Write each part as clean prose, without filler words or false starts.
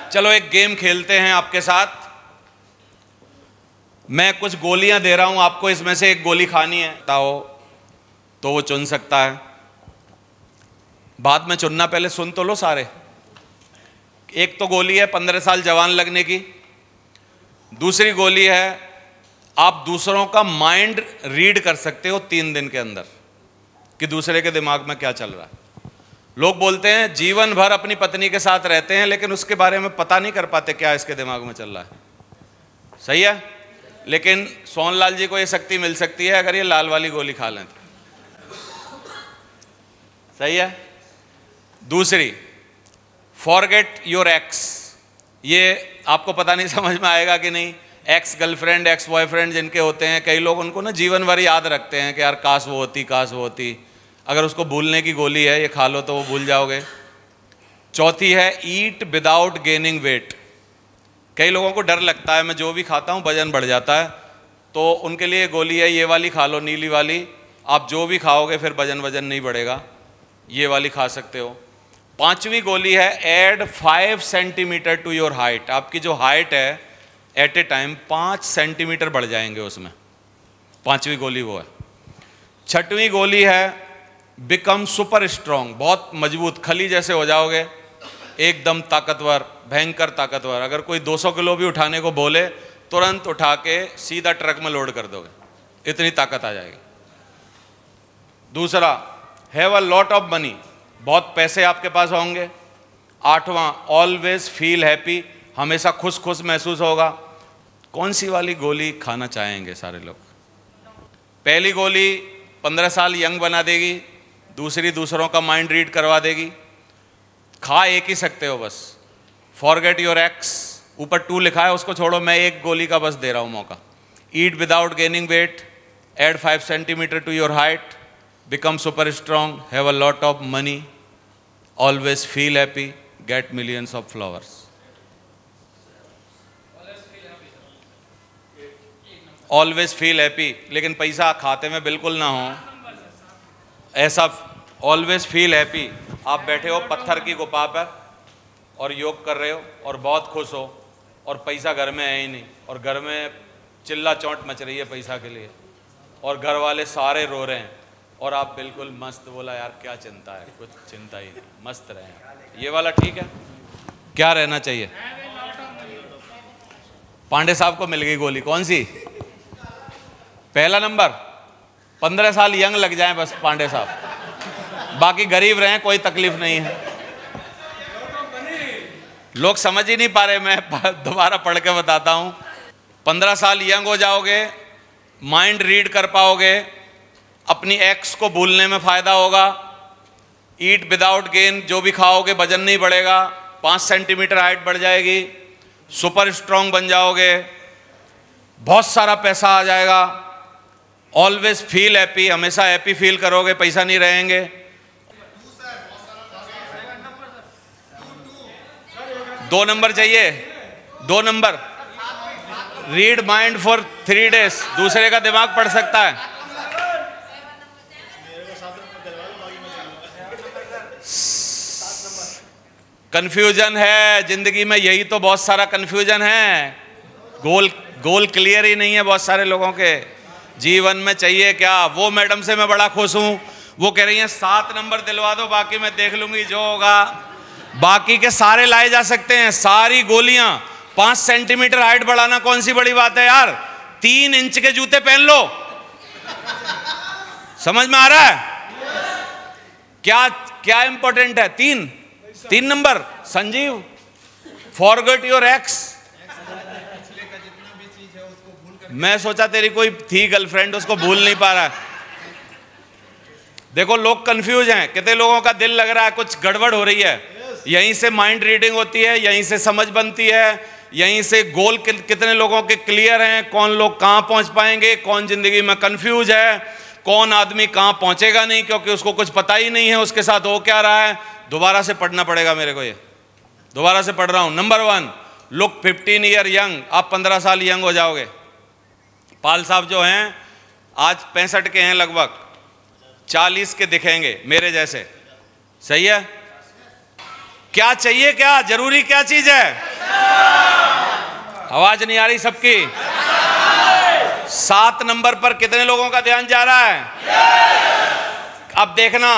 चलो एक गेम खेलते हैं आपके साथ। मैं कुछ गोलियां दे रहा हूं आपको, इसमें से एक गोली खानी है, बताओ तो वो चुन सकता है। बाद में चुनना, पहले सुन तो लो सारे। एक तो गोली है 15 साल जवान लगने की। दूसरी गोली है आप दूसरों का माइंड रीड कर सकते हो 3 दिन के अंदर कि दूसरे के दिमाग में क्या चल रहा है। लोग बोलते हैं जीवन भर अपनी पत्नी के साथ रहते हैं लेकिन उसके बारे में पता नहीं कर पाते क्या इसके दिमाग में चल रहा है। सही है, लेकिन सोनलाल जी को ये शक्ति मिल सकती है अगर ये लाल वाली गोली खा लें तो। सही है। दूसरी, फॉरगेट योर एक्स। ये आपको पता नहीं समझ में आएगा कि नहीं। एक्स गर्लफ्रेंड, एक्स बॉयफ्रेंड जिनके होते हैं, कई लोग उनको ना जीवन भर याद रखते हैं कि यार काश वो होती, काश वो होती। अगर उसको भूलने की गोली है, ये खा लो तो वो भूल जाओगे। चौथी है ईट विदाउट गेनिंग वेट। कई लोगों को डर लगता है मैं जो भी खाता हूँ वजन बढ़ जाता है, तो उनके लिए गोली है ये वाली खा लो, नीली वाली। आप जो भी खाओगे फिर वजन नहीं बढ़ेगा, ये वाली खा सकते हो। पांचवी गोली है add 5 centimetre to your height. आपकी जो हाइट है एट ए टाइम 5 सेंटीमीटर बढ़ जाएंगे उसमें। पांचवी गोली वो है। छठवीं गोली है बिकम सुपर स्ट्रांग। बहुत मजबूत, खली जैसे हो जाओगे, एकदम ताकतवर, भयंकर ताकतवर। अगर कोई 200 किलो भी उठाने को बोले तुरंत उठा के सीधा ट्रक में लोड कर दोगे, इतनी ताकत आ जाएगी। दूसरा, have a lot of money. बहुत पैसे आपके पास होंगे। आठवां, ऑलवेज फील हैप्पी। हमेशा खुश खुश महसूस होगा। कौन सी वाली गोली खाना चाहेंगे सारे लोग? पहली गोली 15 साल यंग बना देगी, दूसरी दूसरों का माइंड रीड करवा देगी। खा एक ही सकते हो बस। फॉरगेट योर एक्स, ऊपर 2 लिखा है उसको छोड़ो, मैं एक गोली का बस दे रहा हूं मौका। Eat without gaining weight, add 5 centimetre to your height, become super strong, have a lot of money, always feel happy, get millions of flowers. Always feel happy, लेकिन पैसा खाते में बिल्कुल ना हो ऐसा। ऑलवेज फील हैप्पी, आप बैठे हो पत्थर की गुफा पर और योग कर रहे हो और बहुत खुश हो और पैसा घर में है ही नहीं, और घर में चिल्ला चौंट मच रही है पैसा के लिए, और घर वाले सारे रो रहे हैं और आप बिल्कुल मस्त। बोला यार क्या चिंता है, कुछ चिंता ही नहीं, मस्त रहे। ये वाला ठीक है। क्या रहना चाहिए? पांडे साहब को मिल गई गोली। कौन सी? पहला नंबर, 15 साल यंग लग जाएं बस पांडे साहब, बाकी गरीब रहें, कोई तकलीफ नहीं है। लोग समझ ही नहीं पा रहे, मैं दोबारा पढ़ के बताता हूं। 15 साल यंग हो जाओगे, माइंड रीड कर पाओगे, अपनी एक्स को भूलने में फायदा होगा। ईट विदाउट गेन, जो भी खाओगे वजन नहीं बढ़ेगा, 5 सेंटीमीटर हाइट बढ़ जाएगी, सुपर स्ट्रांग बन जाओगे, बहुत सारा पैसा आ जाएगा। ऑलवेज फील हैप्पी, हमेशा हैप्पी फील करोगे, पैसा नहीं रहेंगे। दो नंबर चाहिए, 2 number. Read mind for 3 days, दूसरे का दिमाग पढ़ सकता है। कंफ्यूजन है जिंदगी में, यही तो बहुत सारा कंफ्यूजन है। गोल क्लियर ही नहीं है बहुत सारे लोगों के। जीवन में चाहिए क्या? वो मैडम से मैं बड़ा खुश हूं, वो कह रही हैं 7 नंबर दिलवा दो, बाकी मैं देख लूंगी जो होगा। बाकी के सारे लाए जा सकते हैं, सारी गोलियां। 5 सेंटीमीटर हाइट बढ़ाना कौन सी बड़ी बात है यार? 3 इंच के जूते पहन लो। समझ में आ रहा है क्या क्या इंपॉर्टेंट है? 3 number. Sanjeev, forget your x. मैं सोचा तेरी कोई थी गर्लफ्रेंड, उसको भूल नहीं पा रहा है। देखो लोग कंफ्यूज हैं, कितने लोगों का दिल लग रहा है कुछ गड़बड़ हो रही है। यहीं से माइंड रीडिंग होती है, यहीं से समझ बनती है, यहीं से गोल कितने लोगों के क्लियर हैं, कौन लोग कहां पहुंच पाएंगे, कौन जिंदगी में कंफ्यूज है, कौन आदमी कहां पहुंचेगा नहीं क्योंकि उसको कुछ पता ही नहीं है उसके साथ हो क्या रहा है। दोबारा से पढ़ना पड़ेगा मेरे को, ये दोबारा से पढ़ रहा हूं। Number 1, look 15 year young. आप 15 साल यंग हो जाओगे। पाल साहब जो हैं आज 65 के हैं लगभग, 40 के दिखेंगे मेरे जैसे। सही है? क्या चाहिए, क्या जरूरी, क्या चीज है? आवाज नहीं आ रही सबकी? 7 नंबर पर कितने लोगों का ध्यान जा रहा है? अब देखना,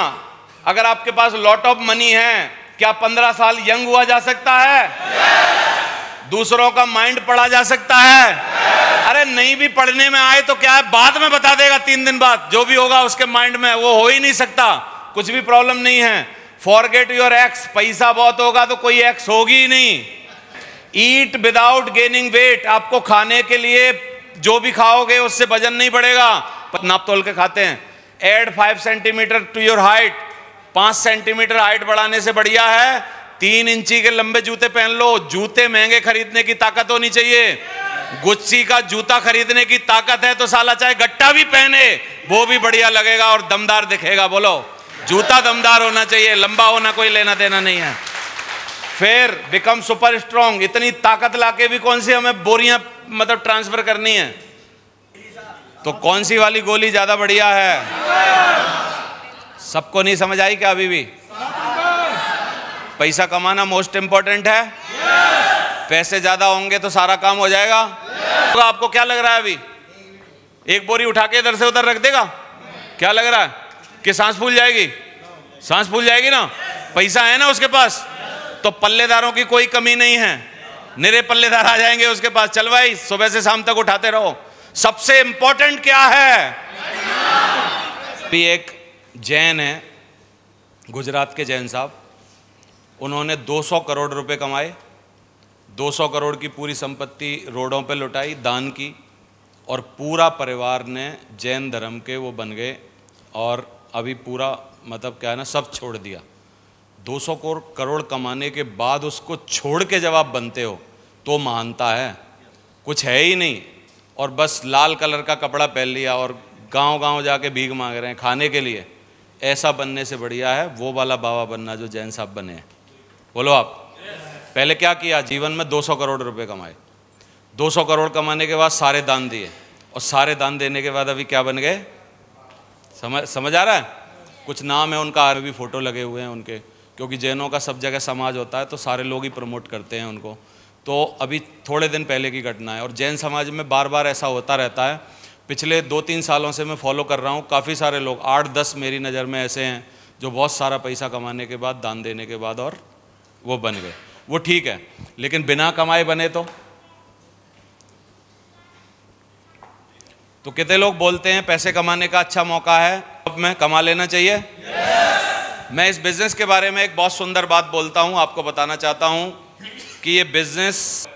अगर आपके पास लॉट ऑफ मनी है, क्या 15 साल यंग हुआ जा सकता है? दूसरों का माइंड पढ़ा जा सकता है? अरे नहीं भी पढ़ने में आए तो क्या है, बाद में बता देगा 3 दिन बाद जो भी होगा उसके माइंड में, वो हो ही नहीं सकता, कुछ भी प्रॉब्लम नहीं है। फॉरगेट योर एक्स, पैसा बहुत होगा तो कोई एक्स होगी ही नहीं। ईट विदाउट गेनिंग वेट, आपको खाने के लिए जो भी खाओगे उससे वजन नहीं बढ़ेगा, नाप तोल के खाते हैं। Add 5 centimetre to your height, 5 centimetre height बढ़ाने से बढ़िया है 3 इंची के लंबे जूते पहन लो। जूते महंगे खरीदने की ताकत होनी चाहिए। गुच्ची का जूता खरीदने की ताकत है तो साला चाहे गट्टा भी पहने वो भी बढ़िया लगेगा और दमदार दिखेगा। बोलो, जूता दमदार होना चाहिए, लंबा होना कोई लेना देना नहीं है। फिर बिकम सुपर स्ट्रॉन्ग, इतनी ताकत लाके भी कौन सी हमें बोरियां मतलब ट्रांसफर करनी है, तो कौन सी वाली गोली ज्यादा बढ़िया है? सबको नहीं समझ आई क्या? अभी भी पैसा कमाना मोस्ट इंपॉर्टेंट है। पैसे ज्यादा होंगे तो सारा काम हो जाएगा। तो आपको क्या लग रहा है, अभी एक बोरी उठा के इधर से उधर रख देगा? क्या लग रहा है कि सांस फूल जाएगी? सांस फूल जाएगी ना, पैसा है ना उसके पास, तो पल्लेदारों की कोई कमी नहीं है, निरे पल्लेदार आ जाएंगे उसके पास। चल भाई, सुबह से शाम तक उठाते रहो। सबसे इंपॉर्टेंट क्या है? भी एक जैन है, गुजरात के जैन साहब, उन्होंने 200 करोड़ रुपए कमाए, 200 करोड़ की पूरी संपत्ति रोडों पे लुटाई, दान की, और पूरा परिवार ने जैन धर्म के वो बन गए, और अभी पूरा मतलब क्या है ना, सब छोड़ दिया। 200 करोड़ कमाने के बाद उसको छोड़ के जब आप बनते हो तो महानता है, कुछ है ही नहीं, और बस लाल कलर का कपड़ा पहन लिया और गांव-गांव जाके भीख मांग रहे हैं खाने के लिए। ऐसा बनने से बढ़िया है वो वाला बाबा बनना जो जैन साहब बने हैं। बोलो आप, पहले क्या किया? जीवन में 200 करोड़ रुपए कमाए, 200 करोड़ कमाने के बाद सारे दान दिए, और सारे दान देने के बाद अभी क्या बन गए? समझ आ रहा है? कुछ नाम है उनका, आरवी फोटो लगे हुए हैं उनके, क्योंकि जैनों का सब जगह समाज होता है तो सारे लोग ही प्रमोट करते हैं उनको। तो अभी थोड़े दिन पहले की घटना है, और जैन समाज में बार बार ऐसा होता रहता है। पिछले 2-3 सालों से मैं फॉलो कर रहा हूँ, काफ़ी सारे लोग, 8-10 मेरी नज़र में ऐसे हैं जो बहुत सारा पैसा कमाने के बाद, दान देने के बाद, और वो बन गए। वो ठीक है, लेकिन बिना कमाए बने तो कितने लोग बोलते हैं पैसे कमाने का अच्छा मौका है, अब मैं कमा लेना चाहिए। मैं इस बिजनेस के बारे में एक बहुत सुंदर बात बोलता हूं, आपको बताना चाहता हूं कि ये बिजनेस,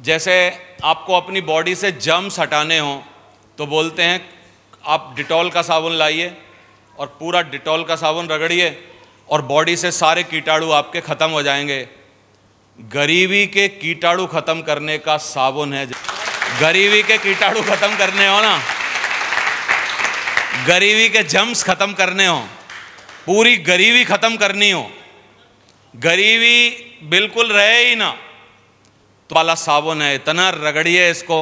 जैसे आपको अपनी बॉडी से जर्म्स हटाने हो तो बोलते हैं आप डिटॉल का साबुन लाइए और पूरा डिटॉल का साबुन रगड़िए और बॉडी से सारे कीटाणु आपके खत्म हो जाएंगे। गरीबी के कीटाणु खत्म करने का साबुन है। गरीबी के कीटाणु खत्म करने हो ना, गरीबी के जर्म्स खत्म करने हो, पूरी गरीबी खत्म करनी हो, गरीबी बिल्कुल रहे ही ना, तो वाला साबुन है। इतना रगड़िए इसको,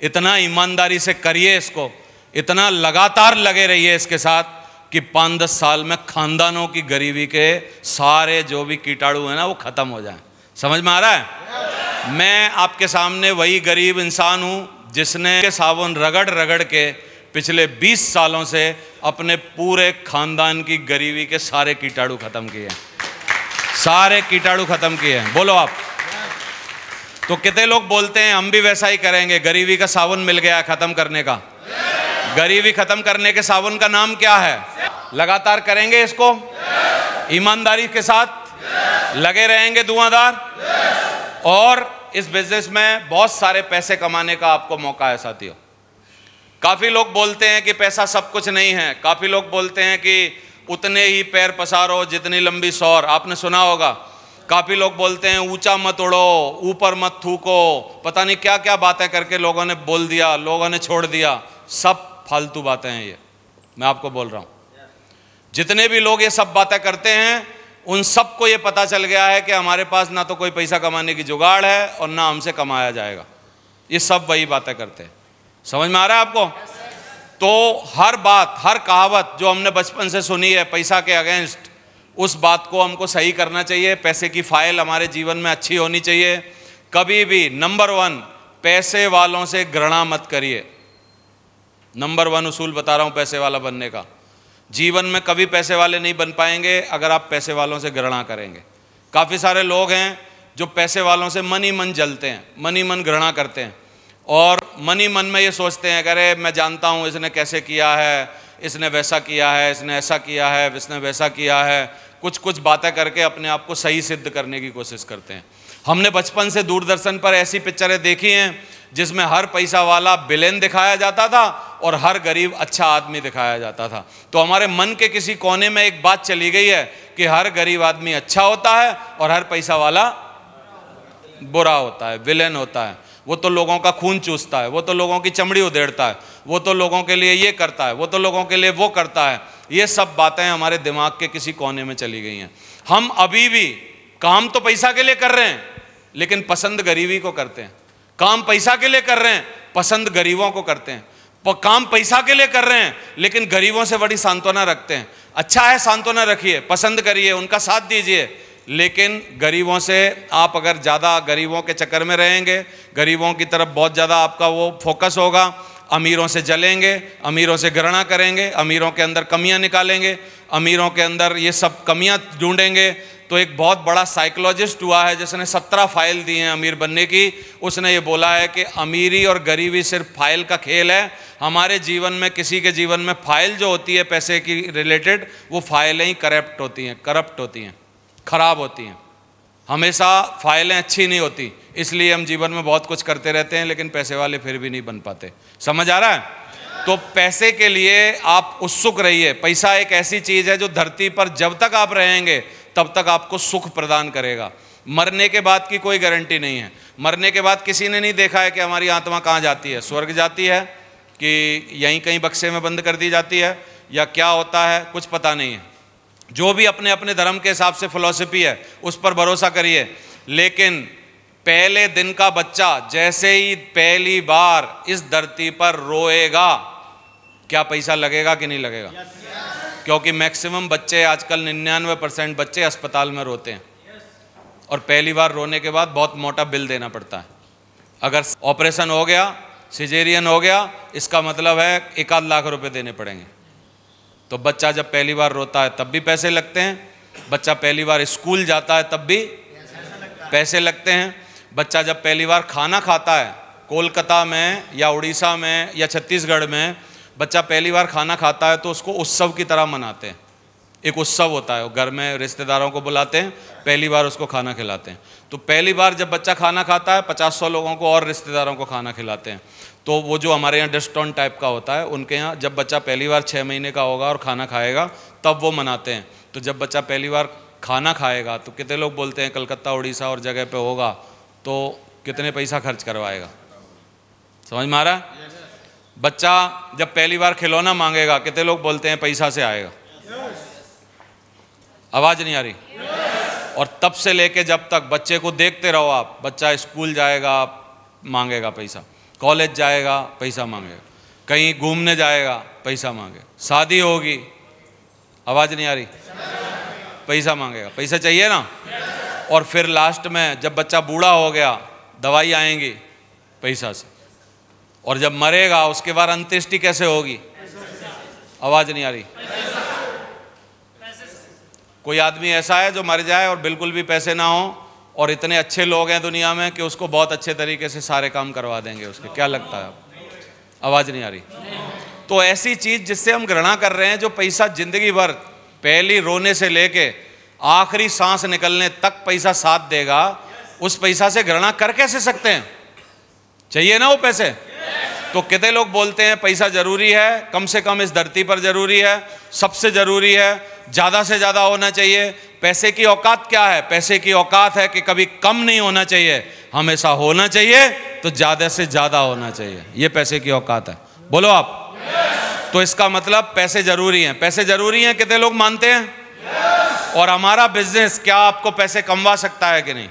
इतना ईमानदारी से करिए इसको, इतना लगातार लगे रहिए इसके साथ कि 5-10 साल में खानदानों की गरीबी के सारे जो भी कीटाणु हैं ना वो खत्म हो जाएं। समझ में आ रहा है? मैं आपके सामने वही गरीब इंसान हूं जिसने साबुन रगड़ रगड़ के पिछले 20 सालों से अपने पूरे खानदान की गरीबी के सारे कीटाणु खत्म किए हैं, सारे कीटाणु खत्म किए हैं। बोलो आप। तो कितने लोग बोलते हैं हम भी वैसा ही करेंगे, गरीबी का साबुन मिल गया खत्म करने का। गरीबी खत्म करने के साबुन का नाम क्या है? लगातार करेंगे इसको, ईमानदारी के साथ लगे रहेंगे, धुआंधार, और इस बिजनेस में बहुत सारे पैसे कमाने का आपको मौका है साथियों। काफी लोग बोलते हैं कि पैसा सब कुछ नहीं है, काफी लोग बोलते हैं कि उतने ही पैर पसारो जितनी लंबी सौर, आपने सुना होगा। काफी लोग बोलते हैं ऊंचा मत उड़ो, ऊपर मत थूको, पता नहीं क्या क्या बातें करके लोगों ने बोल दिया, लोगों ने छोड़ दिया। सब फालतू बातें हैं ये, मैं आपको बोल रहा हूं। जितने भी लोग ये सब बातें करते हैं उन सबको ये पता चल गया है कि हमारे पास ना तो कोई पैसा कमाने की जुगाड़ है और ना हमसे कमाया जाएगा। ये सब वही बातें करते हैं। समझ में आ रहा है आपको? तो हर बात, हर कहावत जो हमने बचपन से सुनी है पैसा के अगेंस्ट, उस बात को हमको सही करना चाहिए। पैसे की फाइल हमारे जीवन में अच्छी होनी चाहिए। कभी भी नंबर 1 पैसे वालों से घृणा मत करिए। नंबर 1 उसूल बता रहा हूं पैसे वाला बनने का। जीवन में कभी पैसे वाले नहीं बन पाएंगे अगर आप पैसे वालों से घृणा करेंगे। काफ़ी सारे लोग हैं जो पैसे वालों से मन ही मन जलते हैं, मन ही मन घृणा करते हैं और मन ही मन में ये सोचते हैं अरे मैं जानता हूँ इसने कैसे किया है, इसने वैसा किया है, इसने ऐसा किया है, इसने वैसा किया है। कुछ कुछ बातें करके अपने आप को सही सिद्ध करने की कोशिश करते हैं। हमने बचपन से दूरदर्शन पर ऐसी पिक्चरें देखी हैं जिसमें हर पैसा वाला विलेन दिखाया जाता था और हर गरीब अच्छा आदमी दिखाया जाता था। तो हमारे मन के किसी कोने में एक बात चली गई है कि हर गरीब आदमी अच्छा होता है और हर पैसा वाला बुरा होता है, विलेन होता है। वो तो लोगों का खून चूसता है, वो तो लोगों की चमड़ी उधेड़ता है, वो तो लोगों के लिए ये करता है, वो तो लोगों के लिए वो करता है। ये सब बातें हमारे दिमाग के किसी कोने में चली गई हैं। हम अभी भी काम तो पैसा के लिए कर रहे हैं लेकिन पसंद गरीबी को करते हैं। काम पैसा के लिए कर रहे हैं, पसंद गरीबों को करते हैं। काम पैसा के लिए कर रहे हैं लेकिन गरीबों से बड़ी सांत्वना रखते हैं। अच्छा है, सांत्वना रखिए, पसंद करिए, उनका साथ दीजिए, लेकिन गरीबों से आप अगर ज़्यादा गरीबों के चक्कर में रहेंगे, गरीबों की तरफ बहुत ज़्यादा आपका वो फोकस होगा, अमीरों से जलेंगे, अमीरों से घृणा करेंगे, अमीरों के अंदर कमियां निकालेंगे, अमीरों के अंदर ये सब कमियां ढूंढेंगे। तो एक बहुत बड़ा साइकोलॉजिस्ट हुआ है जिसने 17 फाइल दी हैं अमीर बनने की। उसने ये बोला है कि अमीरी और गरीबी सिर्फ फाइल का खेल है। हमारे जीवन में, किसी के जीवन में फाइल जो होती है पैसे की रिलेटेड, वो फाइलें ही करप्ट होती हैं, खराब होती हैं। हमेशा फाइलें अच्छी नहीं होती, इसलिए हम जीवन में बहुत कुछ करते रहते हैं लेकिन पैसे वाले फिर भी नहीं बन पाते। समझ आ रहा है? तो पैसे के लिए आप उत्सुक रहिए। पैसा एक ऐसी चीज़ है जो धरती पर जब तक आप रहेंगे तब तक आपको सुख प्रदान करेगा। मरने के बाद की कोई गारंटी नहीं है। मरने के बाद किसी ने नहीं देखा है कि हमारी आत्मा कहाँ जाती है, स्वर्ग जाती है कि यहीं कहीं बक्से में बंद कर दी जाती है या क्या होता है, कुछ पता नहीं है। जो भी अपने अपने धर्म के हिसाब से फिलॉसफी है उस पर भरोसा करिए। लेकिन पहले दिन का बच्चा जैसे ही पहली बार इस धरती पर रोएगा, क्या पैसा लगेगा कि नहीं लगेगा? क्योंकि मैक्सिमम बच्चे आजकल 99% बच्चे अस्पताल में रोते हैं और पहली बार रोने के बाद बहुत मोटा बिल देना पड़ता है। अगर ऑपरेशन हो गया, सिजेरियन हो गया, इसका मतलब है 1-8 लाख रुपए देने पड़ेंगे। तो बच्चा जब पहली बार रोता है तब भी पैसे लगते हैं, बच्चा पहली बार स्कूल जाता है तब भी पैसे लगते हैं, बच्चा जब पहली बार खाना खाता है, कोलकाता में या उड़ीसा में या छत्तीसगढ़ में बच्चा पहली बार खाना खाता है तो उसको उत्सव की तरह मनाते हैं। एक उत्सव होता है, घर में रिश्तेदारों को बुलाते हैं, पहली बार उसको खाना खिलाते हैं। तो पहली बार जब बच्चा खाना खाता है 50-100 लोगों को और रिश्तेदारों को खाना खिलाते हैं। तो वो जो हमारे यहाँ डिस्टॉन टाइप का होता है, उनके यहाँ जब बच्चा पहली बार 6 महीने का होगा और खाना खाएगा तब वो मनाते हैं। तो जब बच्चा पहली बार खाना खाएगा तो कितने लोग बोलते हैं कलकत्ता उड़ीसा और जगह पे होगा तो कितने पैसा खर्च करवाएगा? समझ में आ रहा है? बच्चा जब पहली बार खिलौना मांगेगा कितने लोग बोलते हैं पैसा से आएगा? आवाज नहीं आ रही? और तब से लेके जब तक बच्चे को देखते रहो आप, बच्चा स्कूल जाएगा मांगेगा पैसा, कॉलेज जाएगा पैसा मांगेगा, कहीं घूमने जाएगा पैसा मांगेगा, शादी होगी, आवाज नहीं आ रही, पैसा मांगेगा, पैसा चाहिए ना। और फिर लास्ट में जब बच्चा बूढ़ा हो गया दवाई आएंगी पैसा से, और जब मरेगा उसके बाद अंत्येष्टि कैसे होगी? आवाज नहीं आ रही। कोई आदमी ऐसा है जो मर जाए और बिल्कुल भी पैसे ना हो और इतने अच्छे लोग हैं दुनिया में कि उसको बहुत अच्छे तरीके से सारे काम करवा देंगे उसके, क्या लगता है? आवाज नहीं आ रही। तो ऐसी चीज जिससे हम घृणा कर रहे हैं, जो पैसा जिंदगी भर पहली रोने से लेके आखिरी सांस निकलने तक पैसा साथ देगा, उस पैसा से घृणा कर कैसे सकते हैं? चाहिए ना वो पैसे। तो कितने लोग बोलते हैं पैसा जरूरी है, कम से कम इस धरती पर जरूरी है, सबसे जरूरी है, ज्यादा से ज्यादा होना चाहिए। पैसे की औकात क्या है? पैसे की औकात है कि कभी कम नहीं होना चाहिए, हमेशा होना चाहिए तो ज्यादा से ज्यादा होना चाहिए। ये पैसे की औकात है। बोलो आप। तो इसका मतलब पैसे जरूरी हैं। पैसे जरूरी हैं, कितने लोग मानते हैं? और हमारा बिजनेस क्या आपको पैसे कमवा सकता है कि नहीं?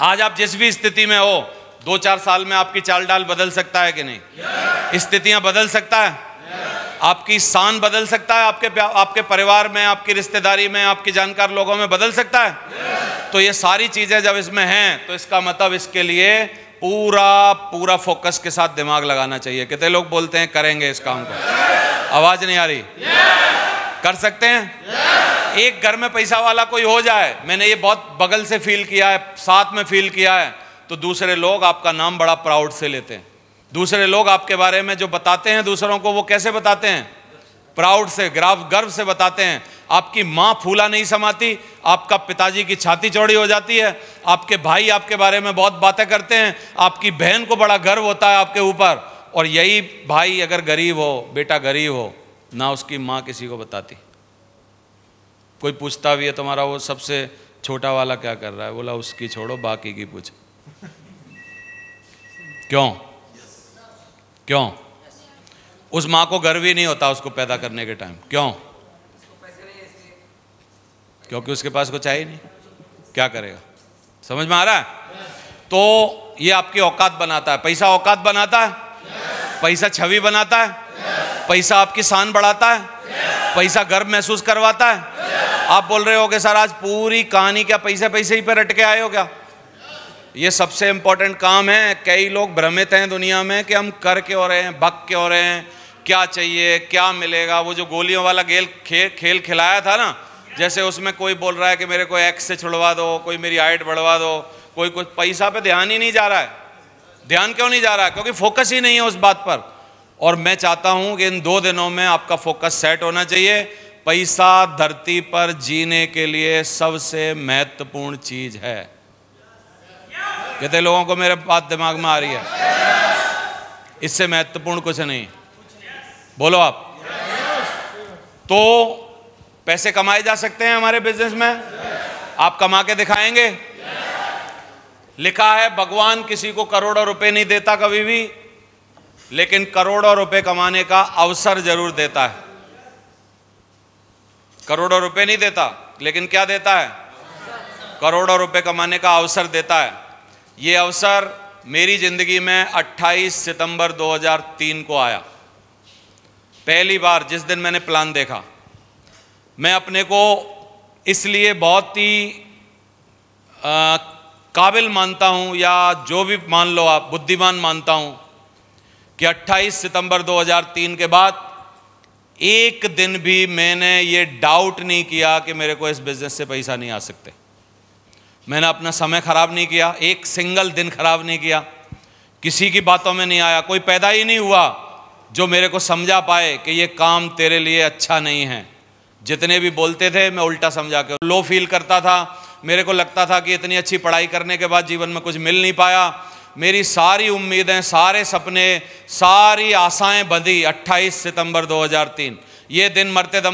आज आप जिस भी स्थिति में हो, 2-4 साल में आपकी चाल डाल बदल सकता है कि नहीं? स्थितियां बदल सकता है, आपकी शान बदल सकता है, आपके परिवार में, आपकी रिश्तेदारी में, आपके जानकार लोगों में बदल सकता है। तो ये सारी चीजें जब इसमें हैं तो इसका मतलब इसके लिए पूरा पूरा फोकस के साथ दिमाग लगाना चाहिए। कितने लोग बोलते हैं करेंगे इस काम को? आवाज नहीं आ रही? कर सकते हैं? एक घर में पैसा वाला कोई हो जाए, मैंने ये बहुत बगल से फील किया है, साथ में फील किया है, तो दूसरे लोग आपका नाम बड़ा प्राउड से लेते हैं। दूसरे लोग आपके बारे में जो बताते हैं दूसरों को, वो कैसे बताते हैं? प्राउड से, गर्व से बताते हैं। आपकी माँ फूला नहीं समाती, आपका पिताजी की छाती चौड़ी हो जाती है, आपके भाई आपके बारे में बहुत बातें करते हैं, आपकी बहन को बड़ा गर्व होता है आपके ऊपर। और यही भाई अगर गरीब हो, बेटा गरीब हो, ना उसकी माँ किसी को बताती। कोई पूछता भी है तुम्हारा वो सबसे छोटा वाला क्या कर रहा है, बोला उसकी छोड़ो बाकी की पूछो। क्यों? उस माँ को गर्व ही नहीं होता उसको पैदा करने के टाइम। क्यों? क्योंकि उसके पास कुछ है ही नहीं, क्या करेगा? समझ में आ रहा है? तो ये आपकी औकात बनाता है। पैसा औकात बनाता है, पैसा छवि बनाता है, पैसा आपकी शान बढ़ाता है, पैसा गर्व महसूस करवाता है। आप बोल रहे हो कि सर आज पूरी कहानी क्या पैसे पैसे ही पे रट के आए हो क्या? ये सबसे इंपॉर्टेंट काम है। कई लोग भ्रमित हैं दुनिया में कि हम कर क्यों रहे हैं, भग क्यों रहे हैं, क्या चाहिए, क्या मिलेगा। वो जो गोलियों वाला खेल खिलाया था ना, जैसे उसमें कोई बोल रहा है कि मेरे को एक्स से छुड़वा दो, कोई मेरी हाइट बढ़वा दो, कोई कुछ, पैसा पे ध्यान ही नहीं जा रहा है। ध्यान क्यों नहीं जा रहा है? क्योंकि फोकस ही नहीं है उस बात पर। और मैं चाहता हूं कि इन 2 दिनों में आपका फोकस सेट होना चाहिए। पैसा धरती पर जीने के लिए सबसे महत्वपूर्ण चीज है। कितने लोगों को मेरे बात दिमाग में आ रही है? इससे महत्वपूर्ण कुछ नहीं। बोलो आप। तो पैसे कमाए जा सकते हैं हमारे बिजनेस में। आप कमा के दिखाएंगे? लिखा है भगवान किसी को करोड़ों रुपए नहीं देता कभी भी, लेकिन करोड़ों रुपए कमाने का अवसर जरूर देता है। करोड़ों रुपए नहीं देता, लेकिन क्या देता है? करोड़ों रुपए कमाने का अवसर देता है। ये अवसर मेरी जिंदगी में 28 सितंबर 2003 को आया। पहली बार जिस दिन मैंने प्लान देखा, मैं अपने को इसलिए बहुत ही काबिल मानता हूं, या जो भी मान लो आप, बुद्धिमान मानता हूं कि 28 सितंबर 2003 के बाद एक दिन भी मैंने ये डाउट नहीं किया कि मेरे को इस बिजनेस से पैसा नहीं आ सकते। मैंने अपना समय खराब नहीं किया, एक सिंगल दिन खराब नहीं किया, किसी की बातों में नहीं आया। कोई पैदा ही नहीं हुआ जो मेरे को समझा पाए कि ये काम तेरे लिए अच्छा नहीं है। जितने भी बोलते थे मैं उल्टा समझा के लो फील करता था। मेरे को लगता था कि इतनी अच्छी पढ़ाई करने के बाद जीवन में कुछ मिल नहीं पाया। मेरी सारी उम्मीदें, सारे सपने, सारी आशाएं बंधी 28 सितंबर 2003। ये दिन मरते दम